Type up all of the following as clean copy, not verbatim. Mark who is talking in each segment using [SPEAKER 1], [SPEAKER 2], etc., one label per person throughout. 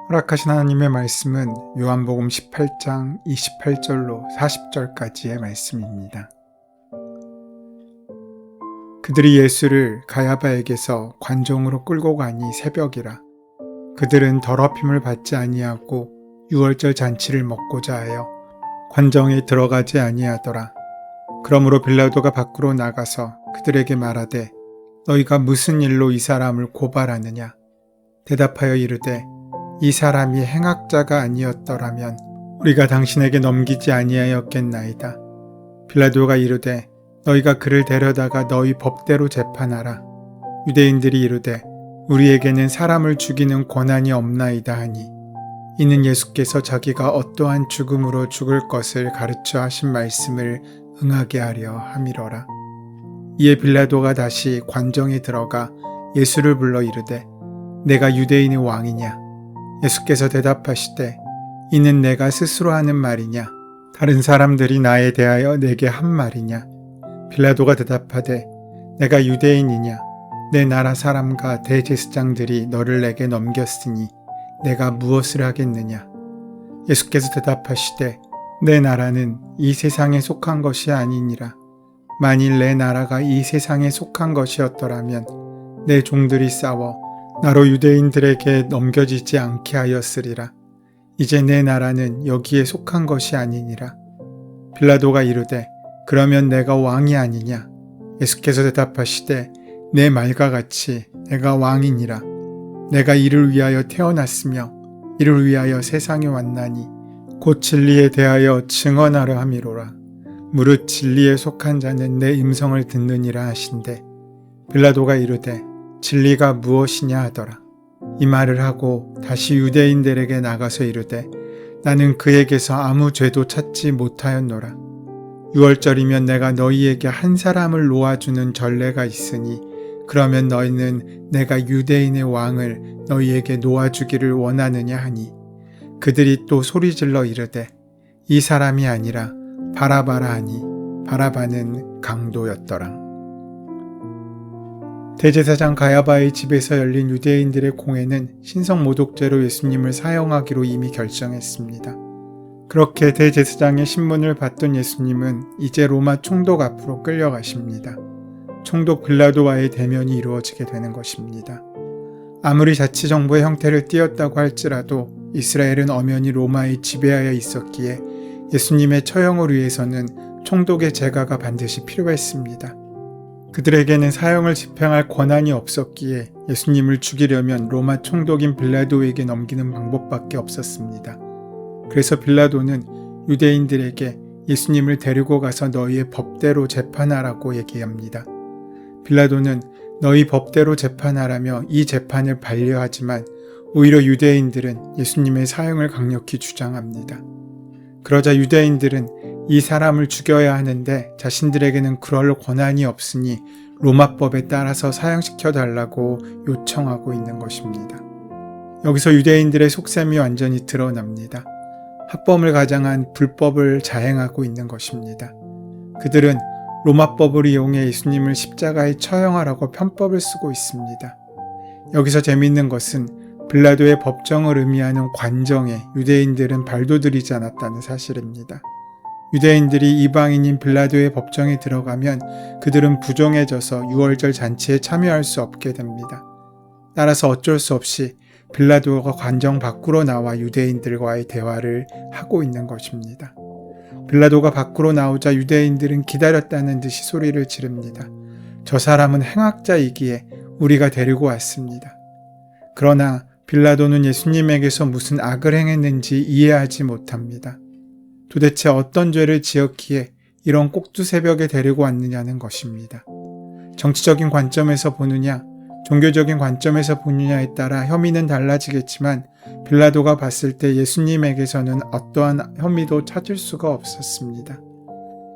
[SPEAKER 1] 허락하신 하나님의 말씀은 요한복음 18장 28절로 40절까지의 말씀입니다. 그들이 예수를 가야바에게서 관정으로 끌고 가니 새벽이라. 그들은 더럽힘을 받지 아니하고 유월절 잔치를 먹고자 하여 관정에 들어가지 아니하더라. 그러므로 빌라도가 밖으로 나가서 그들에게 말하되 너희가 무슨 일로 이 사람을 고발하느냐? 대답하여 이르되 이 사람이 행악자가 아니었더라면 우리가 당신에게 넘기지 아니하였겠나이다. 빌라도가 이르되 너희가 그를 데려다가 너희 법대로 재판하라. 유대인들이 이르되 우리에게는 사람을 죽이는 권한이 없나이다 하니 이는 예수께서 자기가 어떠한 죽음으로 죽을 것을 가르쳐 하신 말씀을 응하게 하려 함이러라. 이에 빌라도가 다시 관정에 들어가 예수를 불러 이르되 내가 유대인의 왕이냐? 예수께서 대답하시되 이는 내가 스스로 하는 말이냐? 다른 사람들이 나에 대하여 내게 한 말이냐? 빌라도가 대답하되 내가 유대인이냐? 내 나라 사람과 대제사장들이 너를 내게 넘겼으니 내가 무엇을 하겠느냐? 예수께서 대답하시되 내 나라는 이 세상에 속한 것이 아니니라. 만일 내 나라가 이 세상에 속한 것이었더라면 내 종들이 싸워 나로 유대인들에게 넘겨지지 않게 하였으리라. 이제 내 나라는 여기에 속한 것이 아니니라. 빌라도가 이르되 그러면 내가 왕이 아니냐? 예수께서 대답하시되 내 말과 같이 내가 왕이니라. 내가 이를 위하여 태어났으며 이를 위하여 세상에 왔나니 곧 진리에 대하여 증언하려 함이로라. 무릇 진리에 속한 자는 내 음성을 듣느니라 하신대 빌라도가 이르되 진리가 무엇이냐 하더라. 이 말을 하고 다시 유대인들에게 나가서 이르되 나는 그에게서 아무 죄도 찾지 못하였노라. 유월절이면 내가 너희에게 한 사람을 놓아주는 전례가 있으니 그러면 너희는 내가 유대인의 왕을 너희에게 놓아주기를 원하느냐 하니 그들이 또 소리질러 이르되 이 사람이 아니라 바라바라 하니 바라바는 강도였더라. 대제사장 가야바의 집에서 열린 유대인들의 공회는 신성모독죄로 예수님을 사형하기로 이미 결정했습니다. 그렇게 대제사장의 신문을 받던 예수님은 이제 로마 총독 앞으로 끌려가십니다. 총독 빌라도와의 대면이 이루어지게 되는 것입니다. 아무리 자치정부의 형태를 띄었다고 할지라도 이스라엘은 엄연히 로마의 지배하에 있었기에 예수님의 처형을 위해서는 총독의 재가가 반드시 필요했습니다. 그들에게는 사형을 집행할 권한이 없었기에 예수님을 죽이려면 로마 총독인 빌라도에게 넘기는 방법밖에 없었습니다. 그래서 빌라도는 유대인들에게 예수님을 데리고 가서 너희의 법대로 재판하라고 얘기합니다. 빌라도는 너희 법대로 재판하라며 이 재판을 반려하지만 오히려 유대인들은 예수님의 사형을 강력히 주장합니다. 그러자 유대인들은 이 사람을 죽여야 하는데 자신들에게는 그럴 권한이 없으니 로마법에 따라서 사형시켜 달라고 요청하고 있는 것입니다. 여기서 유대인들의 속셈이 완전히 드러납니다. 합법을 가장한 불법을 자행하고 있는 것입니다. 그들은 로마법을 이용해 예수님을 십자가에 처형하라고 편법을 쓰고 있습니다. 여기서 재미있는 것은 빌라도의 법정을 의미하는 관정에 유대인들은 발도 들이지 않았다는 사실입니다. 유대인들이 이방인인 빌라도의 법정에 들어가면 그들은 부정해져서 유월절 잔치에 참여할 수 없게 됩니다. 따라서 어쩔 수 없이 빌라도가 관정 밖으로 나와 유대인들과의 대화를 하고 있는 것입니다. 빌라도가 밖으로 나오자 유대인들은 기다렸다는 듯이 소리를 지릅니다. 저 사람은 행악자이기에 우리가 데리고 왔습니다. 그러나 빌라도는 예수님에게서 무슨 악을 행했는지 이해하지 못합니다. 도대체 어떤 죄를 지었기에 이런 꼭두새벽에 데리고 왔느냐는 것입니다. 정치적인 관점에서 보느냐, 종교적인 관점에서 보느냐에 따라 혐의는 달라지겠지만 빌라도가 봤을 때 예수님에게서는 어떠한 혐의도 찾을 수가 없었습니다.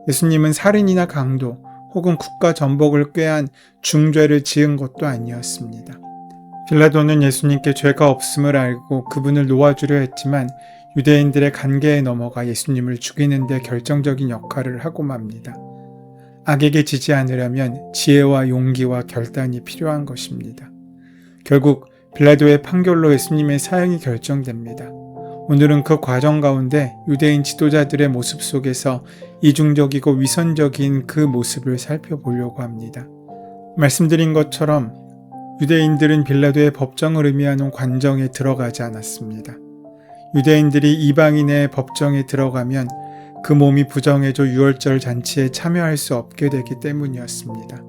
[SPEAKER 1] 예수님은 살인이나 강도 혹은 국가 전복을 꾀한 중죄를 지은 것도 아니었습니다. 빌라도는 예수님께 죄가 없음을 알고 그분을 놓아주려 했지만 유대인들의 간계에 넘어가 예수님을 죽이는 데 결정적인 역할을 하고 맙니다. 악에게 지지 않으려면 지혜와 용기와 결단이 필요한 것입니다. 결국 빌라도의 판결로 예수님의 사형이 결정됩니다. 오늘은 그 과정 가운데 유대인 지도자들의 모습 속에서 이중적이고 위선적인 그 모습을 살펴보려고 합니다. 말씀드린 것처럼 유대인들은 빌라도의 법정을 의미하는 관정에 들어가지 않았습니다. 유대인들이 이방인의 법정에 들어가면 그 몸이 부정해져 유월절 잔치에 참여할 수 없게 되기 때문이었습니다.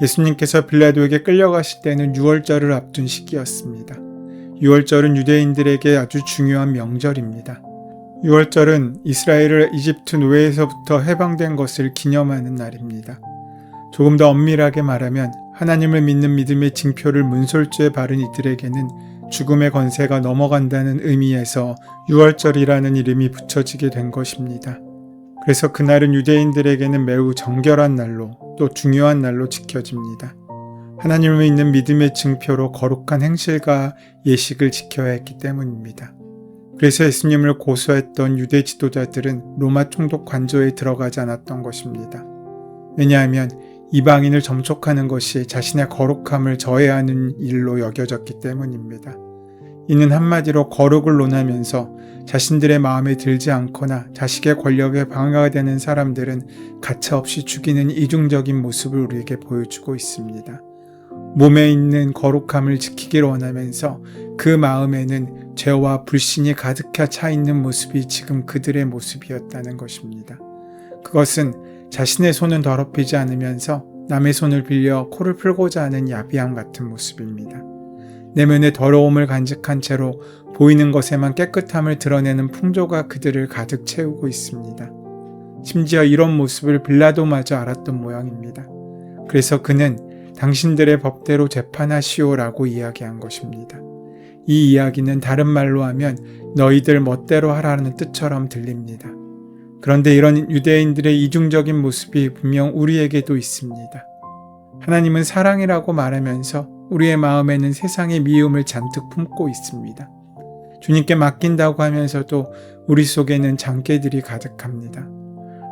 [SPEAKER 1] 예수님께서 빌라도에게 끌려가실 때는 유월절을 앞둔 시기였습니다. 유월절은 유대인들에게 아주 중요한 명절입니다. 유월절은 이스라엘을 이집트 노예에서부터 해방된 것을 기념하는 날입니다. 조금 더 엄밀하게 말하면 하나님을 믿는 믿음의 징표를 문솔주에 바른 이들에게는 죽음의 권세가 넘어간다는 의미에서 유월절이라는 이름이 붙여지게 된 것입니다. 그래서 그날은 유대인들에게는 매우 정결한 날로 또 중요한 날로 지켜집니다. 하나님을 믿는 믿음의 증표로 거룩한 행실과 예식을 지켜야 했기 때문입니다. 그래서 예수님을 고소했던 유대 지도자들은 로마 총독 관저에 들어가지 않았던 것입니다. 왜냐하면 이방인을 점촉하는 것이 자신의 거룩함을 저해하는 일로 여겨졌기 때문입니다. 이는 한마디로 거룩을 논하면서 자신들의 마음에 들지 않거나 자식의 권력에 방해가 되는 사람들은 가차없이 죽이는 이중적인 모습을 우리에게 보여주고 있습니다. 몸에 있는 거룩함을 지키기를 원하면서 그 마음에는 죄와 불신이 가득 차 있는 모습이 지금 그들의 모습이었다는 것입니다. 그것은 자신의 손은 더럽히지 않으면서 남의 손을 빌려 코를 풀고자 하는 야비함 같은 모습입니다. 내면의 더러움을 간직한 채로 보이는 것에만 깨끗함을 드러내는 풍조가 그들을 가득 채우고 있습니다. 심지어 이런 모습을 빌라도마저 알았던 모양입니다. 그래서 그는 당신들의 법대로 재판하시오라고 이야기한 것입니다. 이 이야기는 다른 말로 하면 너희들 멋대로 하라는 뜻처럼 들립니다. 그런데 이런 유대인들의 이중적인 모습이 분명 우리에게도 있습니다. 하나님은 사랑이라고 말하면서 우리의 마음에는 세상의 미움을 잔뜩 품고 있습니다. 주님께 맡긴다고 하면서도 우리 속에는 장깨들이 가득합니다.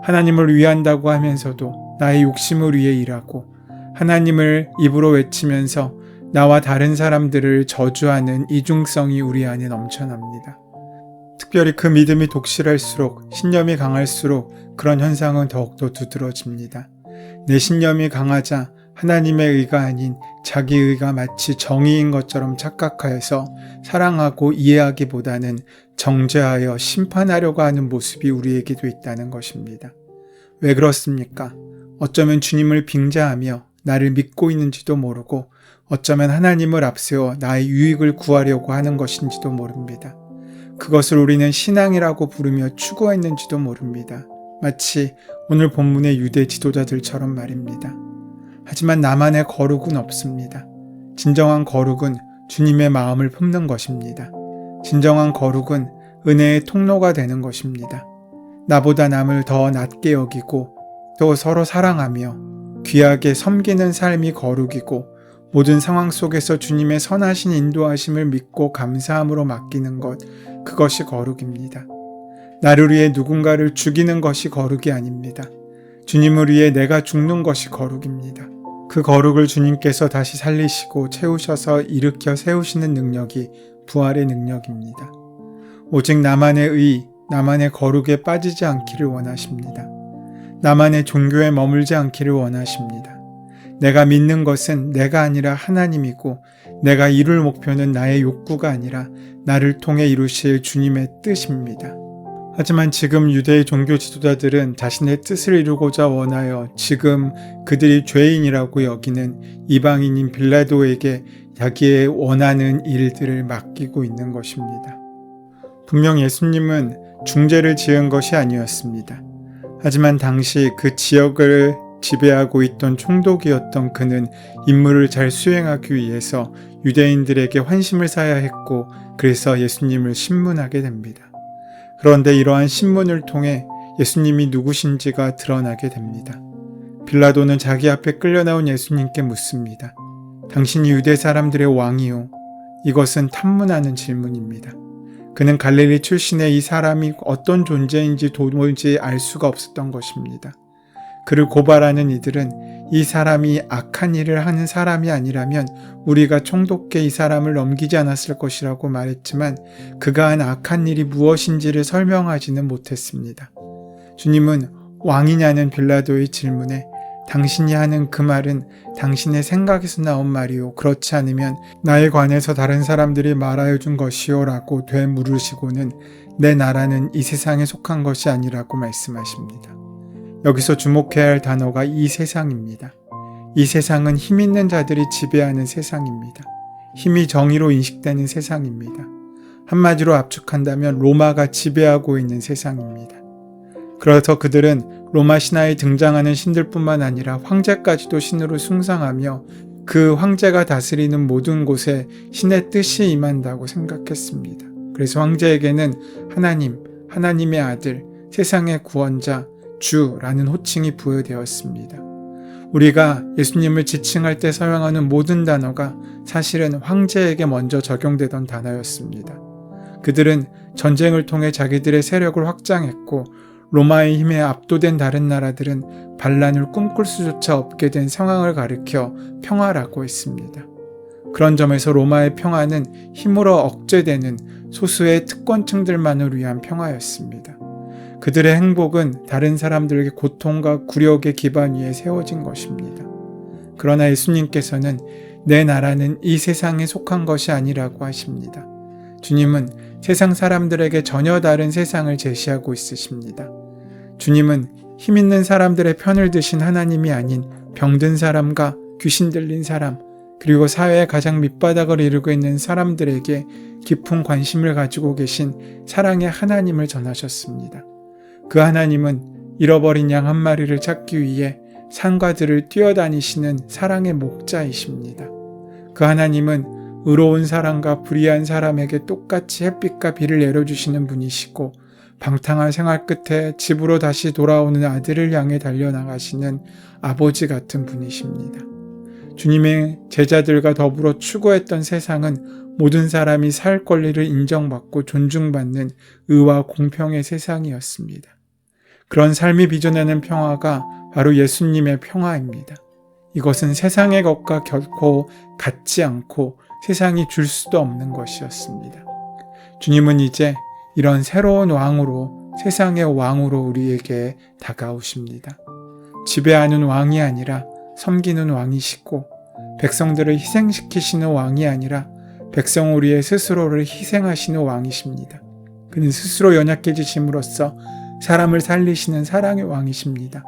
[SPEAKER 1] 하나님을 위한다고 하면서도 나의 욕심을 위해 일하고 하나님을 입으로 외치면서 나와 다른 사람들을 저주하는 이중성이 우리 안에 넘쳐납니다. 특별히 그 믿음이 독실할수록 신념이 강할수록 그런 현상은 더욱더 두드러집니다. 내 신념이 강하자 하나님의 의가 아닌 자기 의가 마치 정의인 것처럼 착각하여서 사랑하고 이해하기보다는 정죄하여 심판하려고 하는 모습이 우리에게도 있다는 것입니다. 왜 그렇습니까? 어쩌면 주님을 빙자하며 나를 믿고 있는지도 모르고 어쩌면 하나님을 앞세워 나의 유익을 구하려고 하는 것인지도 모릅니다. 그것을 우리는 신앙이라고 부르며 추구했는지도 모릅니다. 마치 오늘 본문의 유대 지도자들처럼 말입니다. 하지만 나만의 거룩은 없습니다. 진정한 거룩은 주님의 마음을 품는 것입니다. 진정한 거룩은 은혜의 통로가 되는 것입니다. 나보다 남을 더 낮게 여기고 또 서로 사랑하며 귀하게 섬기는 삶이 거룩이고 모든 상황 속에서 주님의 선하신 인도하심을 믿고 감사함으로 맡기는 것, 그것이 거룩입니다. 나를 위해 누군가를 죽이는 것이 거룩이 아닙니다. 주님을 위해 내가 죽는 것이 거룩입니다. 그 거룩을 주님께서 다시 살리시고 채우셔서 일으켜 세우시는 능력이 부활의 능력입니다. 오직 나만의 의, 나만의 거룩에 빠지지 않기를 원하십니다. 나만의 종교에 머물지 않기를 원하십니다. 내가 믿는 것은 내가 아니라 하나님이고 내가 이룰 목표는 나의 욕구가 아니라 나를 통해 이루실 주님의 뜻입니다. 하지만 지금 유대의 종교 지도자들은 자신의 뜻을 이루고자 원하여 지금 그들이 죄인이라고 여기는 이방인인 빌라도에게 자기의 원하는 일들을 맡기고 있는 것입니다. 분명 예수님은 중죄를 지은 것이 아니었습니다. 하지만 당시 그 지역을 지배하고 있던 총독이었던 그는 임무를 잘 수행하기 위해서 유대인들에게 환심을 사야 했고 그래서 예수님을 신문하게 됩니다. 그런데 이러한 신문을 통해 예수님이 누구신지가 드러나게 됩니다. 빌라도는 자기 앞에 끌려 나온 예수님께 묻습니다. 당신이 유대 사람들의 왕이요? 이것은 탐문하는 질문입니다. 그는 갈릴리 출신의 이 사람이 어떤 존재인지 도무지 알 수가 없었던 것입니다. 그를 고발하는 이들은 이 사람이 악한 일을 하는 사람이 아니라면 우리가 총독께 이 사람을 넘기지 않았을 것이라고 말했지만 그가 한 악한 일이 무엇인지를 설명하지는 못했습니다. 주님은 왕이냐는 빌라도의 질문에 당신이 하는 그 말은 당신의 생각에서 나온 말이요. 그렇지 않으면 나에 관해서 다른 사람들이 말하여 준 것이요 라고 되물으시고는 내 나라는 이 세상에 속한 것이 아니라고 말씀하십니다. 여기서 주목해야 할 단어가 이 세상입니다. 이 세상은 힘 있는 자들이 지배하는 세상입니다. 힘이 정의로 인식되는 세상입니다. 한마디로 압축한다면 로마가 지배하고 있는 세상입니다. 그래서 그들은 로마 신화에 등장하는 신들뿐만 아니라 황제까지도 신으로 숭상하며 그 황제가 다스리는 모든 곳에 신의 뜻이 임한다고 생각했습니다. 그래서 황제에게는 하나님, 하나님의 아들, 세상의 구원자, 주라는 호칭이 부여되었습니다. 우리가 예수님을 지칭할 때 사용하는 모든 단어가 사실은 황제에게 먼저 적용되던 단어였습니다. 그들은 전쟁을 통해 자기들의 세력을 확장했고 로마의 힘에 압도된 다른 나라들은 반란을 꿈꿀 수조차 없게 된 상황을 가리켜 평화라고 했습니다. 그런 점에서 로마의 평화는 힘으로 억제되는 소수의 특권층들만을 위한 평화였습니다. 그들의 행복은 다른 사람들에게 고통과 굴욕의 기반 위에 세워진 것입니다. 그러나 예수님께서는 내 나라는 이 세상에 속한 것이 아니라고 하십니다. 주님은 세상 사람들에게 전혀 다른 세상을 제시하고 있으십니다. 주님은 힘 있는 사람들의 편을 드신 하나님이 아닌 병든 사람과 귀신 들린 사람, 그리고 사회의 가장 밑바닥을 이루고 있는 사람들에게 깊은 관심을 가지고 계신 사랑의 하나님을 전하셨습니다. 그 하나님은 잃어버린 양 한 마리를 찾기 위해 산과 들을 뛰어다니시는 사랑의 목자이십니다. 그 하나님은 의로운 사람과 불의한 사람에게 똑같이 햇빛과 비를 내려주시는 분이시고 방탕한 생활 끝에 집으로 다시 돌아오는 아들을 향해 달려나가시는 아버지 같은 분이십니다. 주님의 제자들과 더불어 추구했던 세상은 모든 사람이 살 권리를 인정받고 존중받는 의와 공평의 세상이었습니다. 그런 삶이 빚어내는 평화가 바로 예수님의 평화입니다. 이것은 세상의 것과 결코 같지 않고 세상이 줄 수도 없는 것이었습니다. 주님은 이제 이런 새로운 왕으로, 세상의 왕으로 우리에게 다가오십니다. 지배하는 왕이 아니라 섬기는 왕이시고 백성들을 희생시키시는 왕이 아니라 백성 우리의 스스로를 희생하시는 왕이십니다. 그는 스스로 연약해지심으로써 사람을 살리시는 사랑의 왕이십니다.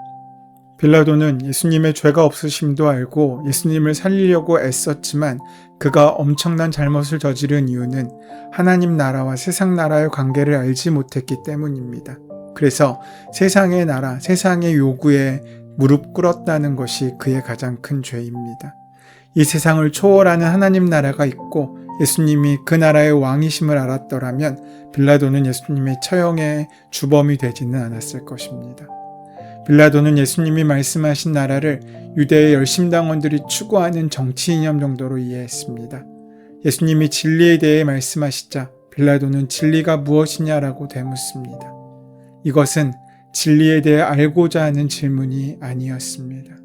[SPEAKER 1] 빌라도는 예수님의 죄가 없으심도 알고 예수님을 살리려고 애썼지만 그가 엄청난 잘못을 저지른 이유는 하나님 나라와 세상 나라의 관계를 알지 못했기 때문입니다. 그래서 세상의 나라, 세상의 요구에 무릎 꿇었다는 것이 그의 가장 큰 죄입니다. 이 세상을 초월하는 하나님 나라가 있고 예수님이 그 나라의 왕이심을 알았더라면 빌라도는 예수님의 처형의 주범이 되지는 않았을 것입니다. 빌라도는 예수님이 말씀하신 나라를 유대의 열심당원들이 추구하는 정치 이념 정도로 이해했습니다. 예수님이 진리에 대해 말씀하시자 빌라도는 진리가 무엇이냐라고 되묻습니다. 이것은 진리에 대해 알고자 하는 질문이 아니었습니다.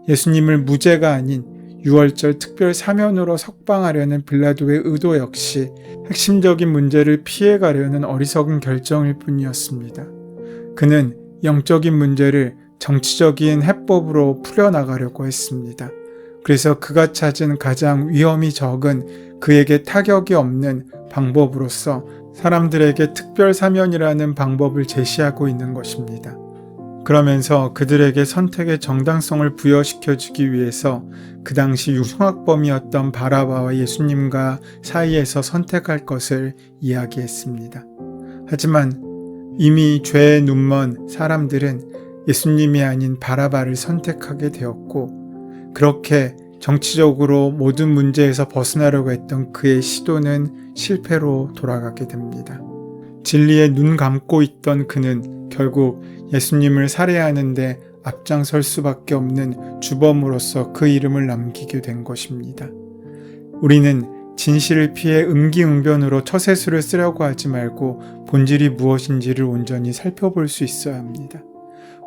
[SPEAKER 1] 예수님을 무죄가 아닌 유월절 특별 사면으로 석방하려는 빌라도의 의도 역시 핵심적인 문제를 피해가려는 어리석은 결정일 뿐이었습니다. 그는 영적인 문제를 정치적인 해법으로 풀어나가려고 했습니다. 그래서 그가 찾은 가장 위험이 적은 그에게 타격이 없는 방법으로서 사람들에게 특별 사면이라는 방법을 제시하고 있는 것입니다. 그러면서 그들에게 선택의 정당성을 부여시켜주기 위해서 그 당시 흉악범이었던 바라바와 예수님과 사이에서 선택할 것을 이야기했습니다. 하지만 이미 죄에 눈먼 사람들은 예수님이 아닌 바라바를 선택하게 되었고 그렇게 정치적으로 모든 문제에서 벗어나려고 했던 그의 시도는 실패로 돌아가게 됩니다. 진리에 눈 감고 있던 그는 결국 예수님을 살해하는데 앞장설 수밖에 없는 주범으로서 그 이름을 남기게 된 것입니다. 우리는 진실을 피해 임기응변으로 처세술을 쓰려고 하지 말고 본질이 무엇인지를 온전히 살펴볼 수 있어야 합니다.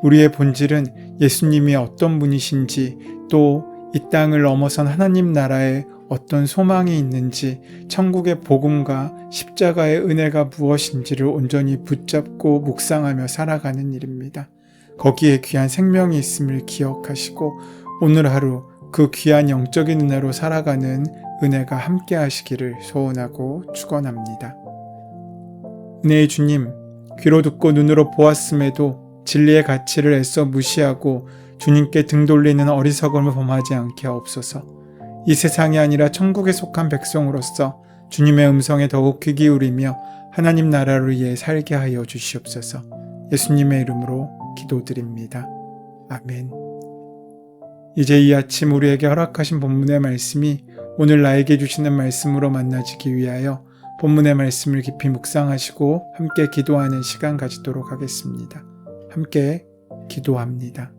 [SPEAKER 1] 우리의 본질은 예수님이 어떤 분이신지, 또 이 땅을 넘어선 하나님 나라에 어떤 소망이 있는지, 천국의 복음과 십자가의 은혜가 무엇인지를 온전히 붙잡고 묵상하며 살아가는 일입니다. 거기에 귀한 생명이 있음을 기억하시고 오늘 하루 그 귀한 영적인 은혜로 살아가는 은혜가 함께 하시기를 소원하고 축원합니다. 은혜의 주님, 귀로 듣고 눈으로 보았음에도 진리의 가치를 애써 무시하고 주님께 등 돌리는 어리석음을 범하지 않게 하옵소서. 이 세상이 아니라 천국에 속한 백성으로서 주님의 음성에 더욱 귀 기울이며 하나님 나라를 위해 살게 하여 주시옵소서. 예수님의 이름으로 기도드립니다. 아멘. 이제 이 아침 우리에게 허락하신 본문의 말씀이 오늘 나에게 주시는 말씀으로 만나지기 위하여 본문의 말씀을 깊이 묵상하시고 함께 기도하는 시간 가지도록 하겠습니다. 함께 기도합니다.